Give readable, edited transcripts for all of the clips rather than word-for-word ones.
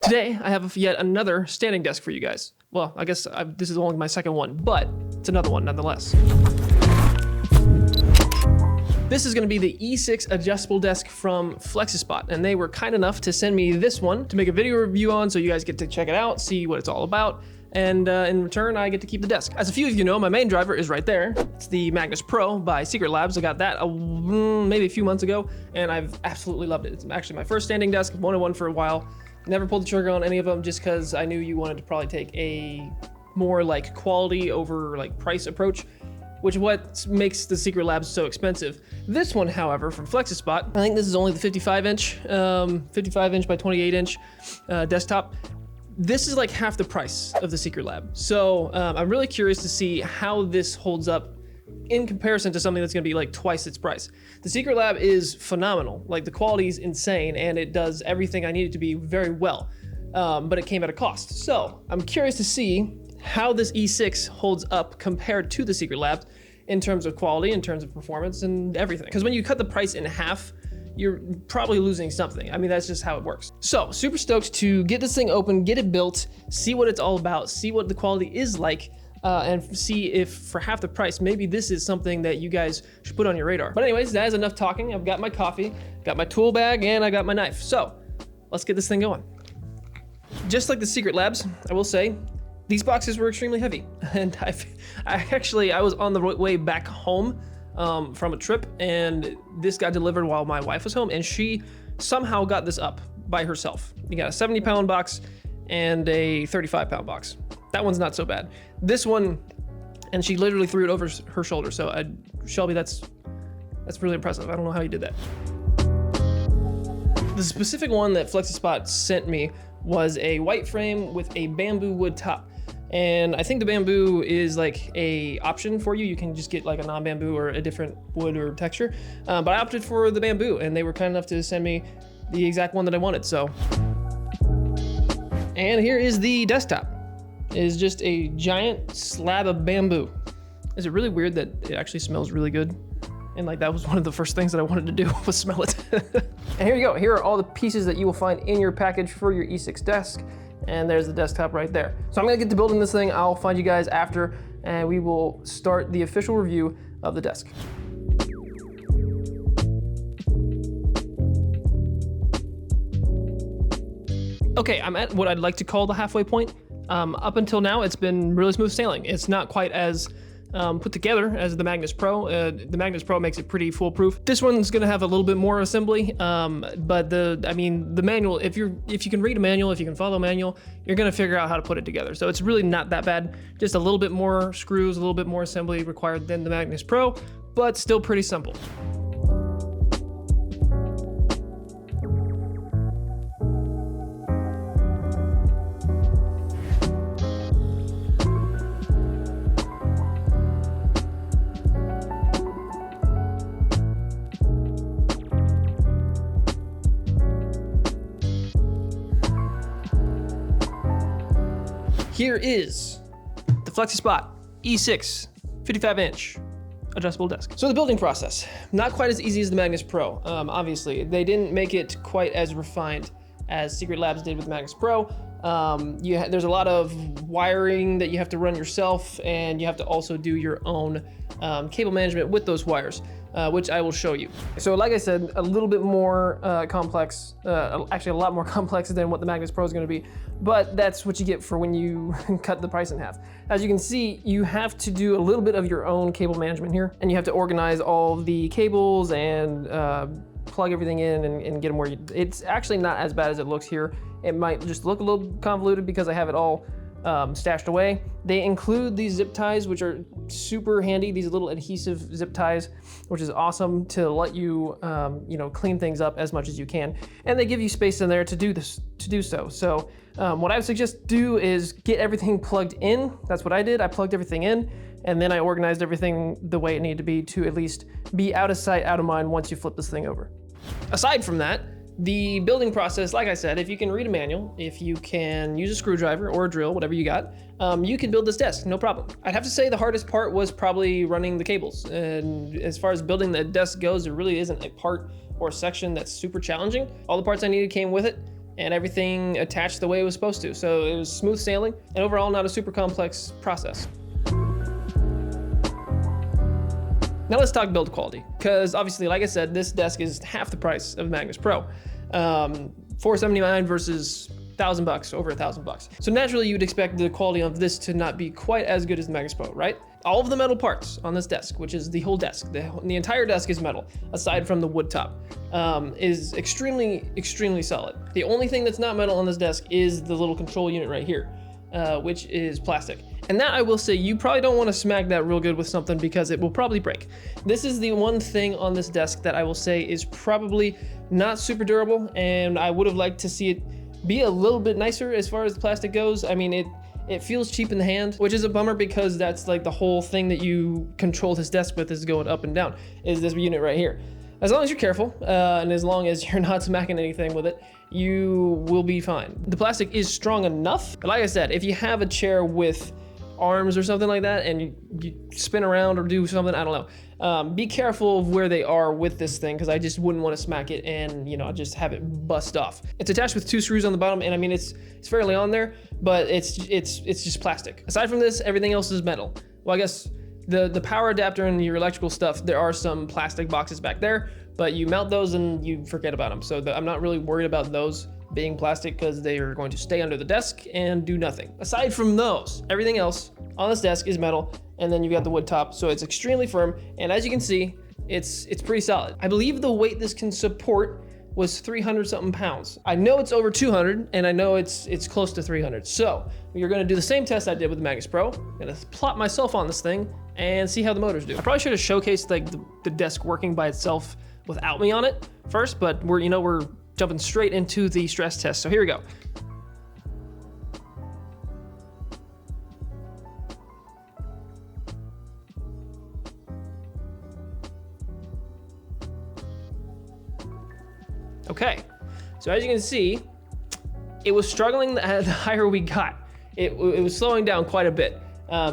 Today, I have yet another standing desk for you guys. Well, I guess this is only my second one, but it's another one nonetheless. This is gonna be the E6 adjustable desk from Flexispot, and they were kind enough to send me this one to make a video review on, so you guys get to check it out, see what it's all about, and in return, I get to keep the desk. As a few of you know, my main driver is right there. It's the Magnus Pro by Secret Labs. I got that maybe a few months ago, and I've absolutely loved it. It's actually my first standing desk. I've wanted one for a while. Never pulled the trigger on any of them just because I knew you wanted to probably take a more like quality over like price approach, which is what makes the Secret Labs so expensive. This one, however, from Flexispot, I think this is only the 55 inch by 28 inch desktop. This is like half the price of the Secret Lab. So I'm really curious to see how this holds up in comparison to something that's gonna be like twice its price. The Secret Lab is phenomenal. Like the quality is insane and it does everything I need it to be very well, but it came at a cost. So I'm curious to see how this E6 holds up compared to the Secret Lab in terms of quality, in terms of performance and everything. Because when you cut the price in half, you're probably losing something. I mean, that's just how it works. So super stoked to get this thing open, get it built, see what it's all about, see what the quality is like, and see if for half the price, maybe this is something that you guys should put on your radar. But anyways, that is enough talking. I've got my coffee, got my tool bag, and I got my knife. So let's get this thing going. Just like the Secret Labs, I will say, these boxes were extremely heavy. And I was on the way back home from a trip, and this got delivered while my wife was home, and she somehow got this up by herself. You got a 70-pound box and a 35-pound box. That one's not so bad. This one, and she literally threw it over her shoulder. So Shelby, that's really impressive. I don't know how you did that. The specific one that Flexispot sent me was a white frame with a bamboo wood top. And I think the bamboo is like a option for you. You can just get like a non-bamboo or a different wood or texture. But I opted for the bamboo, and they were kind enough to send me the exact one that I wanted, so. And here is the desktop. It is just a giant slab of bamboo. Is it really weird that it actually smells really good? And like that was one of the first things that I wanted to do was smell it. And here you go. Here are all the pieces that you will find in your package for your E6 desk. And there's the desktop right there. So I'm gonna get to building this thing. I'll find you guys after, and we will start the official review of the desk. Okay, I'm at what I'd like to call the halfway point. Up until now, it's been really smooth sailing. It's not quite as put together as the Magnus Pro. The Magnus Pro makes it pretty foolproof. This one's gonna have a little bit more assembly, but the manual, if you can read a manual, if you can follow a manual, you're gonna figure out how to put it together. So it's really not that bad. Just a little bit more screws, a little bit more assembly required than the Magnus Pro, but still pretty simple. Here is the Flexispot E6 55-inch adjustable desk. So the building process, not quite as easy as the Magnus Pro. Obviously, they didn't make it quite as refined as Secret Labs did with the Magnus Pro. There's a lot of wiring that you have to run yourself, and you have to also do your own cable management with those wires, which I will show you. So like I said, a little bit more complex, actually a lot more complex than what the Magnus Pro is gonna be, but that's what you get for when you cut the price in half. As you can see, you have to do a little bit of your own cable management here, and you have to organize all the cables and plug everything in and get them where it's actually not as bad as it looks here. It might just look a little convoluted because I have it all stashed away. They include these zip ties, which are super handy, these little adhesive zip ties, which is awesome to let you, clean things up as much as you can. And they give you space in there to do so. So what I would suggest do is get everything plugged in. That's what I did. I plugged everything in, and then I organized everything the way it needed to be to at least be out of sight, out of mind once you flip this thing over. Aside from that, the building process, like I said, if you can read a manual, if you can use a screwdriver or a drill, whatever you got, you can build this desk, no problem. I'd have to say the hardest part was probably running the cables. And as far as building the desk goes, there really isn't a part or a section that's super challenging. All the parts I needed came with it, and everything attached the way it was supposed to. So it was smooth sailing, and overall not a super complex process. Now let's talk build quality, because obviously, like I said, this desk is half the price of the Magnus Pro. $479 versus $1,000, over $1,000. So naturally you'd expect the quality of this to not be quite as good as the Magnus Pro, right? All of the metal parts on this desk, which is the whole desk, the entire desk is metal, aside from the wood top, is extremely solid. The only thing that's not metal on this desk is the little control unit right here, which is plastic. And that, I will say, you probably don't want to smack that real good with something because it will probably break. This is the one thing on this desk that I will say is probably not super durable, and I would have liked to see it be a little bit nicer as far as the plastic goes. I mean, it feels cheap in the hand, which is a bummer because that's like the whole thing that you control this desk with, is going up and down, is this unit right here. As long as you're careful, and as long as you're not smacking anything with it, you will be fine. The plastic is strong enough, but like I said, if you have a chair with arms or something like that and you spin around or do something, I don't know, be careful of where they are with this thing, because I just wouldn't want to smack it and, you know, just have it bust off. It's attached with 2 screws on the bottom, and I mean, it's fairly on there, but it's just plastic. Aside from this, everything else is metal. Well, I guess the power adapter and your electrical stuff, there are some plastic boxes back there, but you mount those and you forget about them. So I'm not really worried about those being plastic, because they are going to stay under the desk and do nothing. Aside from those, everything else on this desk is metal, and then you've got the wood top, so it's extremely firm, and as you can see, it's pretty solid. I believe the weight this can support was 300 something pounds. I know it's over 200, and I know it's close to 300. So you're gonna do the same test I did with the Magnus Pro. I'm gonna plop myself on this thing and see how the motors do. I probably should have showcased like the desk working by itself without me on it first, but we're jumping straight into the stress test. So here we go. Okay, so as you can see, it was struggling the higher we got. It was slowing down quite a bit.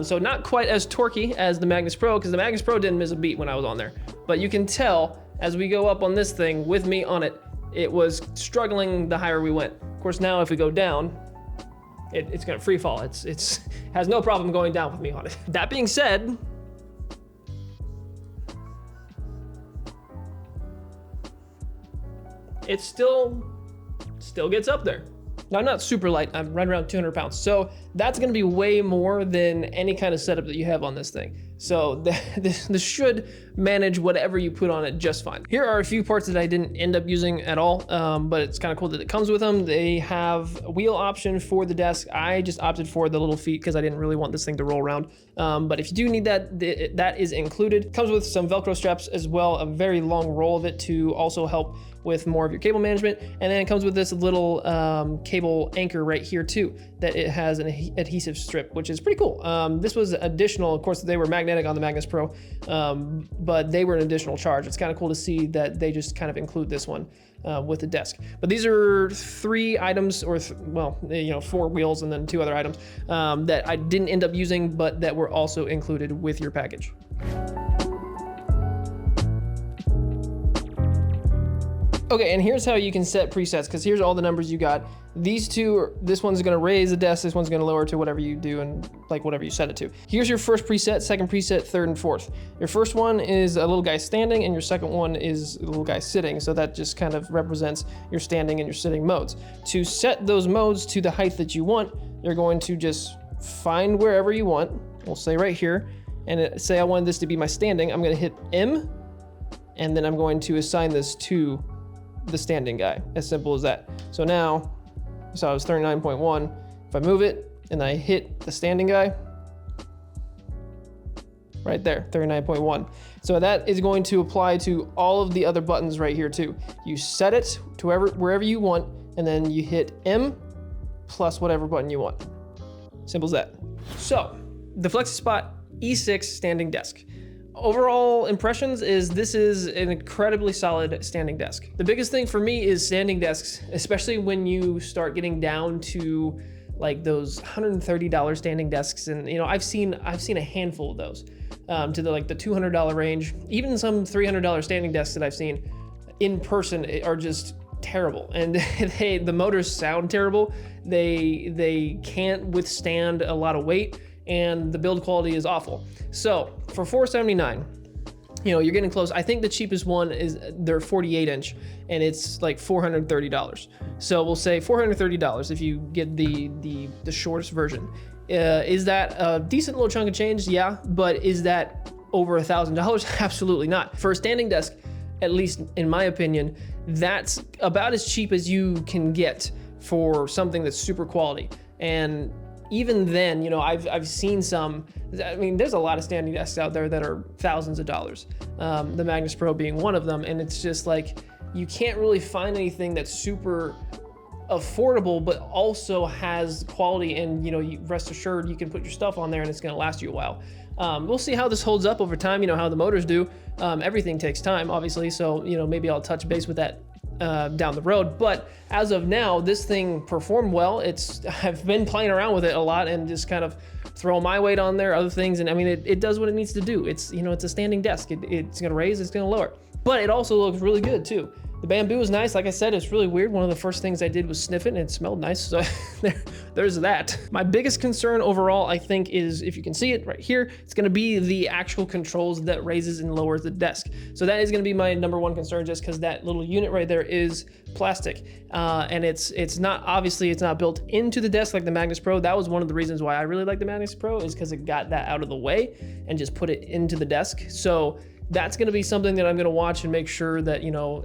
So not quite as torquey as the Magnus Pro, because the Magnus Pro didn't miss a beat when I was on there. But you can tell as we go up on this thing with me on it, it was struggling the higher we went. Of course, now if we go down, it's gonna free fall. It's has no problem going down with me on it. That being said, it still gets up there. Now, I'm not super light, I'm right around 200 pounds. So that's gonna be way more than any kind of setup that you have on this thing. So this should manage whatever you put on it just fine. Here are a few parts that I didn't end up using at all, but it's kind of cool that it comes with them. They have a wheel option for the desk. I just opted for the little feet because I didn't really want this thing to roll around. But if you do need that, that is included. Comes with some Velcro straps as well, a very long roll of it to also help with more of your cable management. And then it comes with this little cable anchor right here too, that it has an adhesive strip, which is pretty cool. This was additional, of course, they were magnetic on the Magnus Pro, but they were an additional charge. It's kind of cool to see that they just kind of include this one with the desk. But these are 3 items, or 4 wheels and then 2 other items that I didn't end up using, but that were also included with your package. Okay, and here's how you can set presets, because here's all the numbers you got. These two, this one's gonna raise the desk, this one's gonna lower to whatever you do and like whatever you set it to. Here's your first preset, second preset, third and fourth. Your first one is a little guy standing, and your second one is a little guy sitting. So that just kind of represents your standing and your sitting modes. To set those modes to the height that you want, you're going to just find wherever you want. We'll say right here, and say I want this to be my standing. I'm gonna hit M, and then I'm going to assign this to the standing guy, as simple as that. So now, so I was 39.1. If I move it and I hit the standing guy, right there, 39.1. So that is going to apply to all of the other buttons right here too. You set it to wherever you want, and then you hit M plus whatever button you want. Simple as that. So, the Flexispot E6 standing desk. Overall impressions is this is an incredibly solid standing desk. The biggest thing for me is standing desks, especially when you start getting down to like those $130 standing desks. And I've seen a handful of those to the $200 range. Even some $300 standing desks that I've seen in person are just terrible, and the motors sound terrible. They can't withstand a lot of weight, and the build quality is awful. So for $479, you know, you're getting close. I think the cheapest one is their 48 inch, and it's like $430. So we'll say $430 if you get the shortest version. Is that a decent little chunk of change? Yeah, but is that over $1,000? Absolutely not. For a standing desk, at least in my opinion, that's about as cheap as you can get for something that's super quality. And even then, you know, I've seen some, I mean, there's a lot of standing desks out there that are thousands of dollars, the Magnus Pro being one of them. And it's just like, you can't really find anything that's super affordable, but also has quality, and, you know, you rest assured you can put your stuff on there and it's gonna last you a while. We'll see how this holds up over time, you know, how the motors do. Everything takes time, obviously, so, you know, maybe I'll touch base with that down the road. But as of now, this thing performed well. I've been playing around with it a lot and just kind of throw my weight on there, other things, and I mean, it does what it needs to do. It's, you know, it's a standing desk. It's gonna raise, it's gonna lower, but it also looks really good too. The bamboo is nice. Like I said, it's really weird. One of the first things I did was sniff it, and it smelled nice. So there's that. My biggest concern overall, I think, is, if you can see it right here, it's going to be the actual controls that raises and lowers the desk. So that is going to be my number one concern, just because that little unit right there is plastic, and it's not, obviously it's not built into the desk like the Magnus Pro. That was one of the reasons why I really like the Magnus Pro, is because it got that out of the way and just put it into the desk. So that's going to be something that I'm going to watch and make sure that, you know,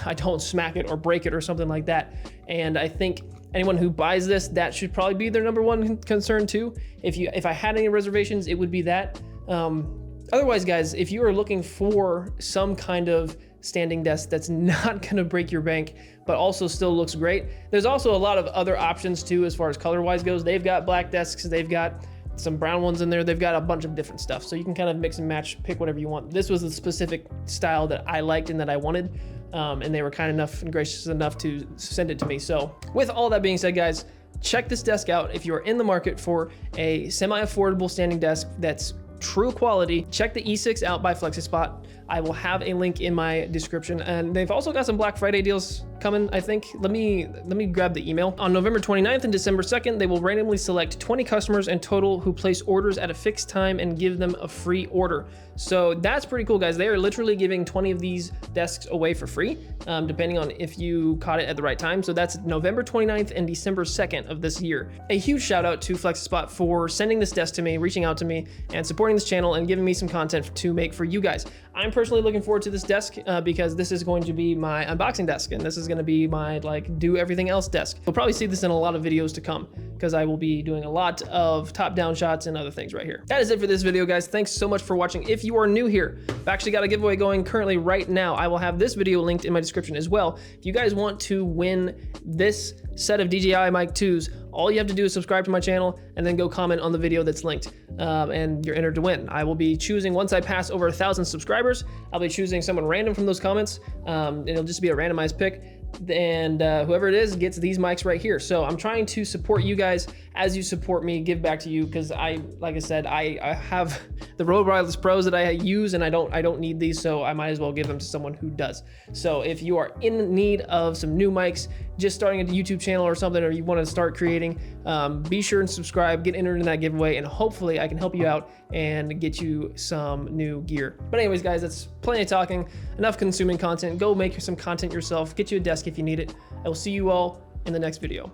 I don't smack it or break it or something like that. And I think anyone who buys this, that should probably be their number one concern too. If I had any reservations, it would be that. Otherwise, guys, if you are looking for some kind of standing desk that's not going to break your bank, but also still looks great, there's also a lot of other options too, as far as color wise goes. They've got black desks, they've got some brown ones in there, they've got a bunch of different stuff, so you can kind of mix and match, pick whatever you want. This was the specific style that I liked and that I wanted, and they were kind enough and gracious enough to send it to me. So with all that being said, guys, check this desk out. If you are in the market for a semi-affordable standing desk that's true quality, check the E6 out by Flexispot. I will have a link in my description, and they've also got some Black Friday deals coming, I think. Let me grab the email. On November 29th and December 2nd, they will randomly select 20 customers in total who place orders at a fixed time and give them a free order. So that's pretty cool, guys. They are literally giving 20 of these desks away for free, depending on if you caught it at the right time. So that's November 29th and December 2nd of this year. A huge shout out to Flexispot for sending this desk to me, reaching out to me, and supporting this channel and giving me some content to make for you guys. I'm personally looking forward to this desk because this is going to be my unboxing desk, and this is going to be my like do everything else desk. You'll probably see this in a lot of videos to come, because I will be doing a lot of top-down shots and other things right here. That is it for this video, guys. Thanks so much for watching. If you are new here, I've actually got a giveaway going currently right now. I will have this video linked in my description as well. If you guys want to win this set of DJI Mic 2s, all you have to do is subscribe to my channel and then go comment on the video that's linked, and you're entered to win. I will be choosing, once I pass over 1,000 subscribers, I'll be choosing someone random from those comments. It'll just be a randomized pick, and whoever it is gets these mics right here. So I'm trying to support you guys as you support me, give back to you, because like I said, I have the Rode Wireless Pros that I use, and I don't need these, so I might as well give them to someone who does. So if you are in need of some new mics, just starting a YouTube channel or something, or you want to start creating, be sure and subscribe, get entered in that giveaway, and hopefully I can help you out and get you some new gear. But anyways, guys, that's plenty of talking, enough consuming content. Go make some content yourself, get you a desk if you need it. I will see you all in the next video.